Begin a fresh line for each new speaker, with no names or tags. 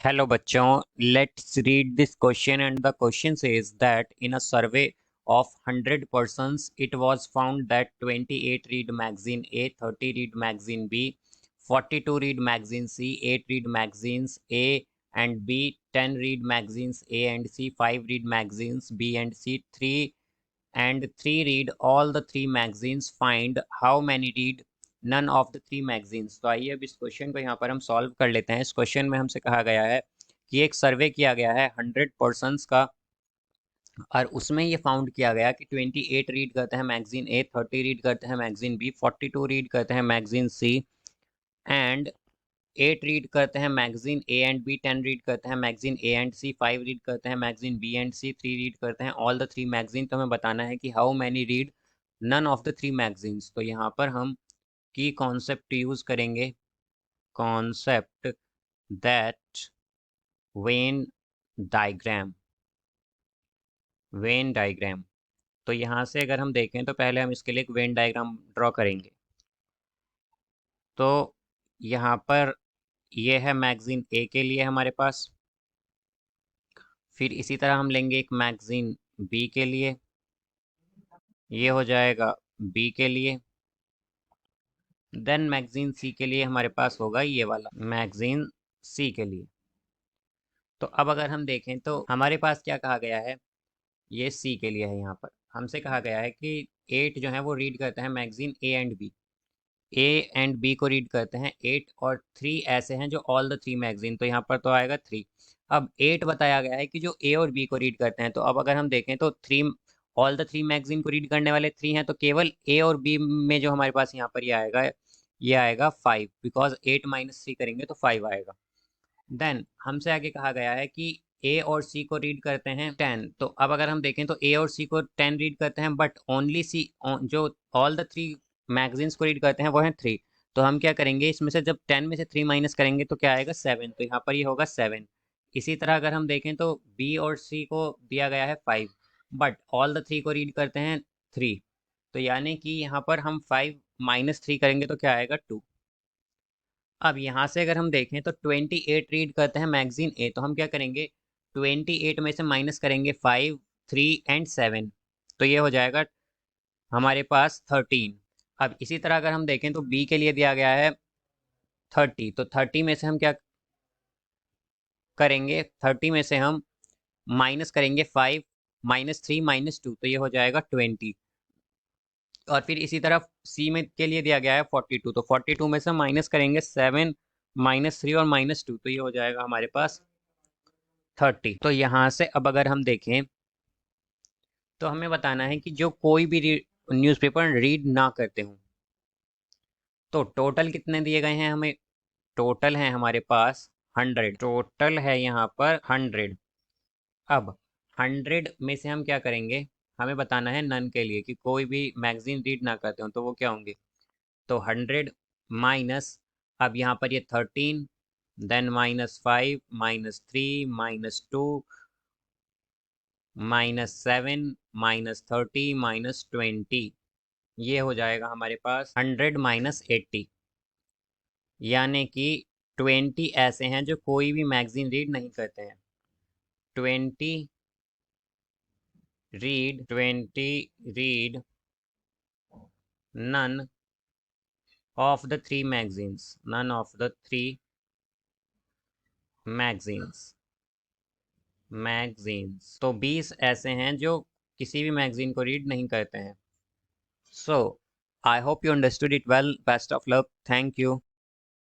Hello बच्चों, let's read this question, and the question says that in a survey of 100 persons, it was found that 28 read magazine A, 30 read magazine B, 42 read magazine C, 8 read magazines A and B, 10 read magazines A and C, 5 read magazines B and C, 3 read all the 3 magazines. Find how many read none of the 3 magazines. तो आइए अब इस question को यहाँ पर हम solve कर लेते हैं। इस क्वेश्चन में हमसे कहा गया है कि एक सर्वे किया गया है 100 पर्सनस का, और उसमें ये फाउंड किया गया कि 28 रीड करते हैं मैगजीन ए, 30 रीड करते हैं मैगजीन बी, 42 रीड करते हैं मैगजीन सी एंड 8 रीड करते हैं magazine A and B, 10 read करते हैं magazine A and C, 5 read करते हैं magazine B and C, 3 read करते हैं ऑल द 3 मैगजीन। तो हमें बताना है कि how many read none of the 3 magazines. तो यहाँ पर हम की कॉन्सेप्ट यूज करेंगे, concept that Venn diagram, Venn diagram. तो यहाँ से अगर हम देखें तो पहले हम इसके लिए एक वेन डायग्राम ड्रॉ करेंगे। तो यहाँ पर ये है मैगजीन ए के लिए हमारे पास, फिर इसी तरह हम लेंगे एक मैगजीन बी के लिए, ये हो जाएगा बी के लिए। देन मैगजीन सी के लिए हमारे पास होगा ये वाला मैगजीन सी के लिए। तो अब अगर हम देखें तो हमारे पास क्या कहा गया है, ये सी के लिए है। यहाँ पर हमसे कहा गया है कि 8 जो है वो रीड करते हैं magazine A and B, A and B को रीड करते हैं 8, और 3 ऐसे हैं जो ऑल द 3 मैगजीन। तो यहाँ पर तो आएगा 3। अब 8 बताया गया है कि जो ए और बी को रीड करते हैं। तो अब अगर हम देखें तो 3 ऑल द 3 मैगजीन को रीड करने वाले 3 हैं, तो केवल ए और बी में जो हमारे पास यहाँ पर ये आएगा 5, बिकॉज 8 माइनस 3 करेंगे तो 5 आएगा। देन हमसे आगे कहा गया है कि ए और सी को रीड करते हैं 10। तो अब अगर हम देखें तो ए और सी को 10 रीड करते हैं, बट ओनली सी जो ऑल द 3 मैगजीन्स को रीड करते हैं वो हैं 3। तो हम क्या करेंगे, इसमें से जब 10 में से 3 माइनस करेंगे तो क्या आएगा 7। तो यहाँ पर ये होगा 7। इसी तरह अगर हम देखें तो बी और सी को दिया गया है 5, बट ऑल द 3 को रीड करते हैं 3। तो यानी कि यहाँ पर हम 5 माइनस 3 करेंगे तो क्या आएगा 2। अब यहाँ से अगर हम देखें तो 28 रीड करते हैं मैगजीन ए, तो हम क्या करेंगे 28 में से माइनस करेंगे 5, 3 एंड 7। तो ये हो जाएगा हमारे पास 13। अब इसी तरह अगर हम देखें तो बी के लिए दिया गया है 30। तो 30 में से हम क्या करेंगे, 30 में से हम माइनस करेंगे 5, -3 -2, तो ये हो जाएगा 20। और फिर इसी तरह सी में के लिए दिया गया है 42। तो 42 में से माइनस करेंगे 7, -3 और -2, तो ये हो जाएगा हमारे पास 30। तो यहाँ से अब अगर हम देखें तो हमें बताना है कि जो कोई भी न्यूज़पेपर रीड ना करते हों, तो टोटल कितने दिए गए हैं हमें। टोटल है हमारे पास 100, टोटल है यहाँ पर 100। अब 100 में से हम क्या करेंगे, हमें बताना है नन के लिए कि कोई भी मैगजीन रीड ना करते हो तो वो क्या होंगे। तो 100 माइनस, अब यहाँ पर ये 13, देन -5, -3, -2, -7, -30, -20, ये हो जाएगा हमारे पास 100 -80। यानी कि 20 ऐसे हैं जो कोई भी मैगजीन रीड नहीं करते हैं। 20 read none of the 3 magazines, none of the 3 magazines. तो 20 ऐसे हैं जो किसी भी मैगजीन को रीड नहीं करते हैं। So I hope you understood it well. Best of luck. Thank you.